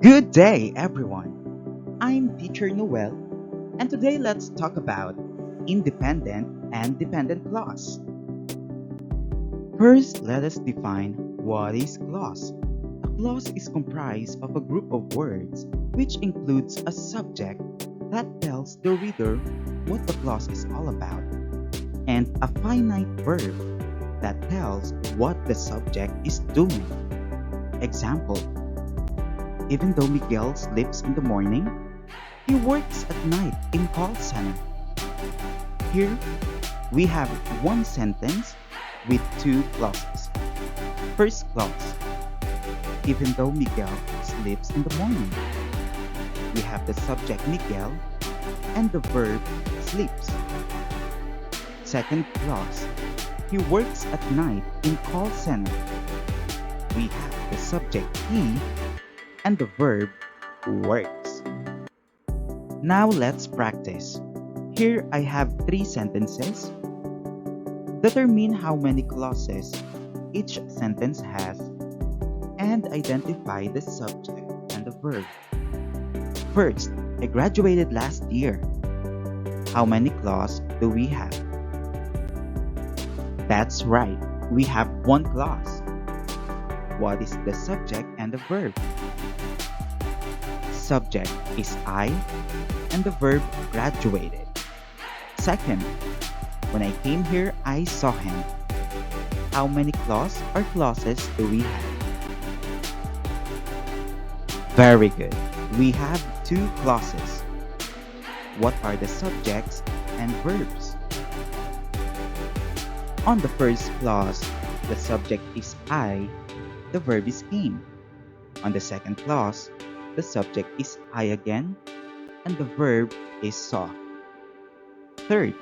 Good day, everyone. I'm Teacher Noel, and today let's talk about independent and dependent clause. First, let us define what is clause. A clause is comprised of a group of words which includes a subject that tells the reader what the clause is all about, and a finite verb that tells what the subject is doing. Example: even though Miguel sleeps in the morning, he works at night in call center. Here, we have one sentence with two clauses. First clause: even though Miguel sleeps in the morning. We have the subject Miguel and the verb sleeps. Second clause: he works at night in call center. We have the subject he and the verb works. Now let's practice. Here I have three sentences. Determine how many clauses each sentence has and identify the subject and the verb. First, I graduated last year. How many clauses do we have? That's right, we have one clause. What is the subject and the verb? Subject is I and the verb graduated. Second, when I came here, I saw him. How many clauses or clauses do we have? Very good. We have two clauses. What are the subjects and verbs? On the first clause, the subject is I, the verb is came. On the second clause, the subject is I again, and the verb is saw. Third,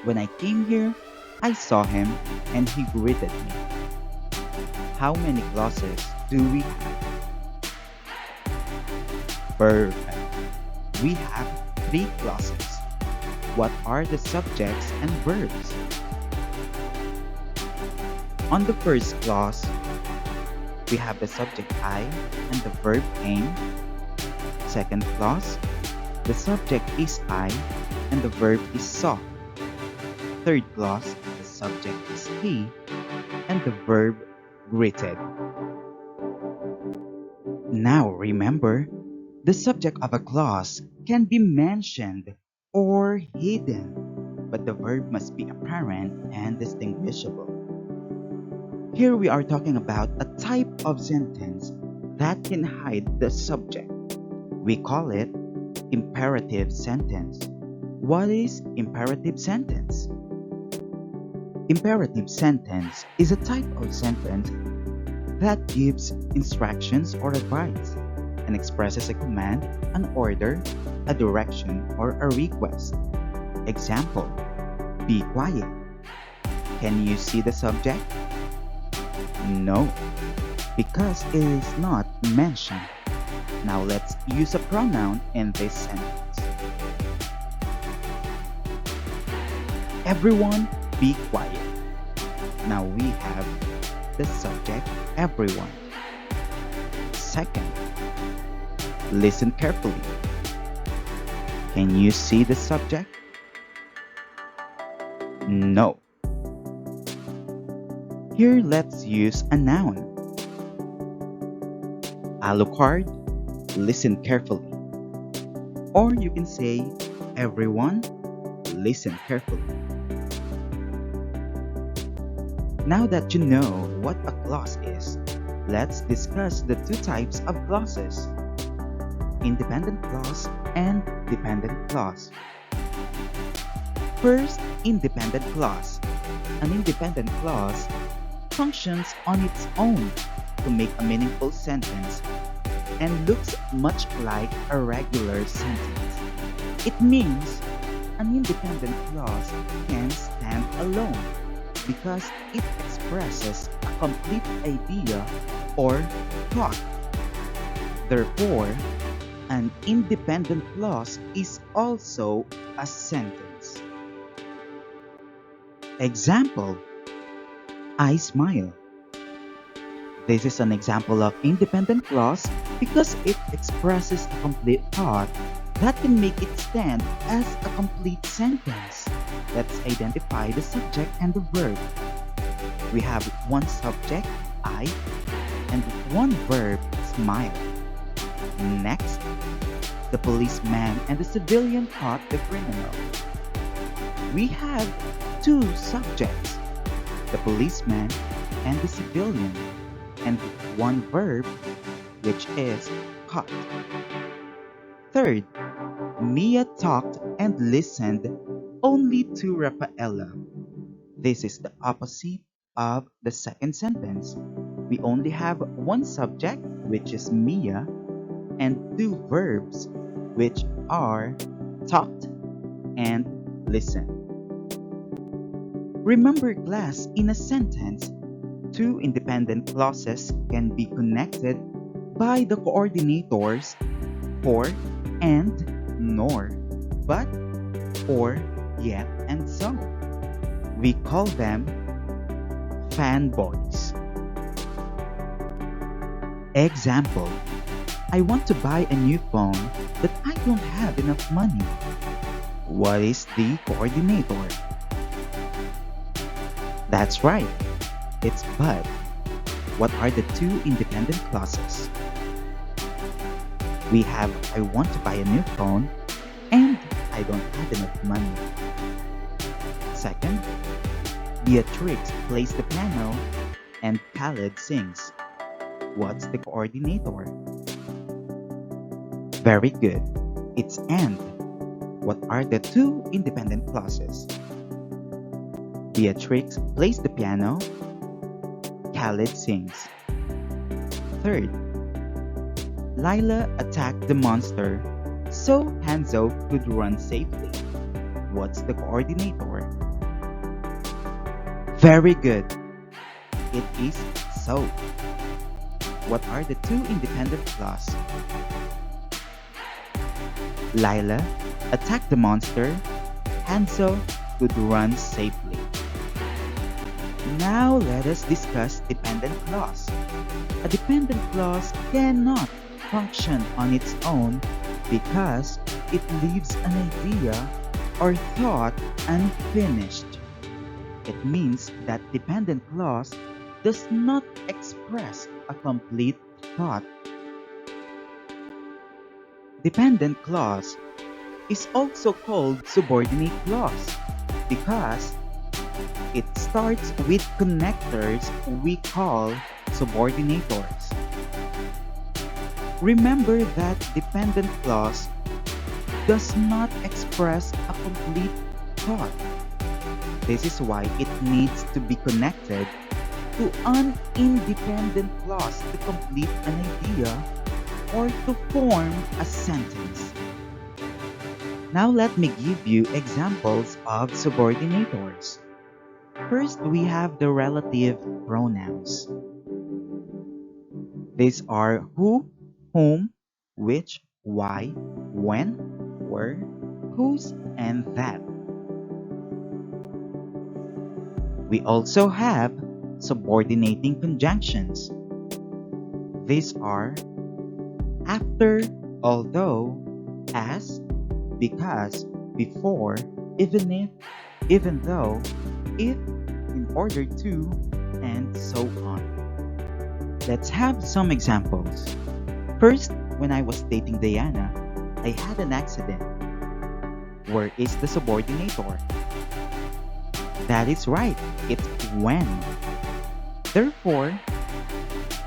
when I came here, I saw him and he greeted me. How many clauses do we have? Perfect. We have three clauses. What are the subjects and verbs? On the first clause, we have the subject I and the verb came. Second clause, the subject is I and the verb is saw. Third clause, the subject is he and the verb greeted. Now remember, the subject of a clause can be mentioned or hidden, but the verb must be apparent and distinguishable. Here we are talking about a type of sentence that can hide the subject. We call it imperative sentence. What is imperative sentence? Imperative sentence is a type of sentence that gives instructions or advice and expresses a command, an order, a direction, or a request. Example: be quiet. Can you see the subject? No, because it is not mentioned. Now let's use a pronoun in this sentence. Everyone, be quiet. Now we have the subject everyone. Second, listen carefully. Can you see the subject? No. Here let's use a noun. Alucard, listen carefully. Or you can say, everyone, listen carefully. Now that you know what a clause is, let's discuss the two types of clauses: independent clause and dependent clause. First, independent clause. An independent clause functions on its own to make a meaningful sentence and looks much like a regular sentence. It means an independent clause can stand alone because it expresses a complete idea or thought. Therefore, an independent clause is also a sentence. Example: I smile. This is an example of independent clause because it expresses a complete thought that can make it stand as a complete sentence. Let's identify the subject and the verb. We have one subject, I, and one verb, smile. Next, the policeman and the civilian caught the criminal. We have two subjects, the policeman and the civilian, and one verb, which is caught. Third, Mia talked and listened only to Rafaela. This is the opposite of the second sentence. We only have one subject, which is Mia, and two verbs, which are talked and listened. Remember, class, in a sentence, two independent clauses can be connected by the coordinators for and nor, but, or, yet, and so. We call them fanboys. Example: I want to buy a new phone, but I don't have enough money. What is the coordinator? That's right, it's but. What are the two independent clauses? We have I want to buy a new phone and I don't have enough money. Second, Beatrix plays the piano and Khaled sings. What's the coordinator? Very good. It's and. What are the two independent clauses? Beatrix plays the piano. Khaled sings. Third, Lila attacked the monster so Hanzo could run safely. What's the coordinator? Very good. It is so. What are the two independent clauses? Lila attacked the monster. Hanzo could run safely. Now let us discuss dependent clause. A dependent clause cannot function on its own because it leaves an idea or thought unfinished. It means that dependent clause does not express a complete thought. Dependent clause is also called subordinate clause because it starts with connectors we call subordinators. Remember that dependent clause does not express a complete thought. This is why it needs to be connected to an independent clause to complete an idea or to form a sentence. Now let me give you examples of subordinators. First, we have the relative pronouns. These are who, whom, which, why, when, where, whose, and that. We also have subordinating conjunctions. These are after, although, as, because, before, even if, even though, if, in order to, and so on. Let's have some examples. First, when I was dating Diana, I had an accident. Where is the subordinator? That is right, it's when. Therefore,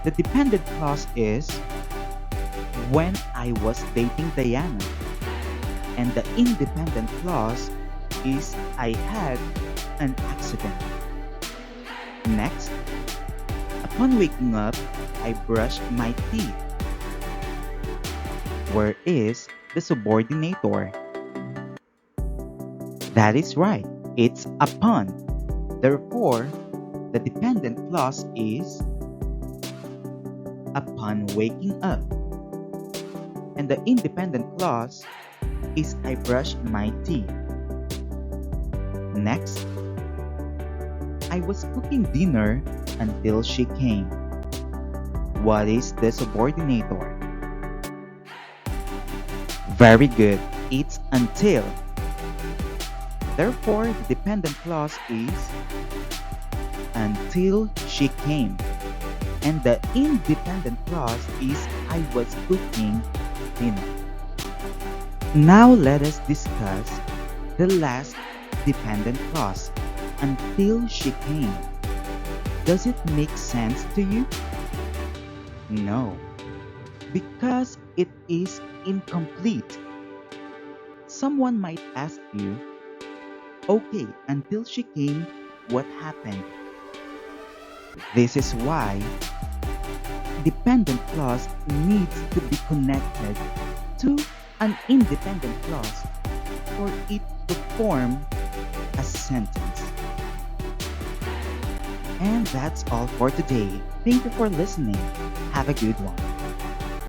the dependent clause is when I was dating Diana. And the independent clause is I had an accident. Next, upon waking up, I brushed my teeth. Where is the subordinator? That is right, it's upon. Therefore, the dependent clause is upon waking up. And the independent clause is I brushed my teeth. Next, I was cooking dinner until she came. What is the subordinator? Very good. It's until. Therefore, the dependent clause is until she came. And the independent clause is I was cooking dinner. Now let us discuss the last dependent clause, until she came. Does it make sense to you? No, because it is incomplete. Someone might ask you, okay, until she came, what happened? This is why dependent clause needs to be connected to an independent clause for it to form a sentence. And that's all for today. Thank you for listening. Have a good one.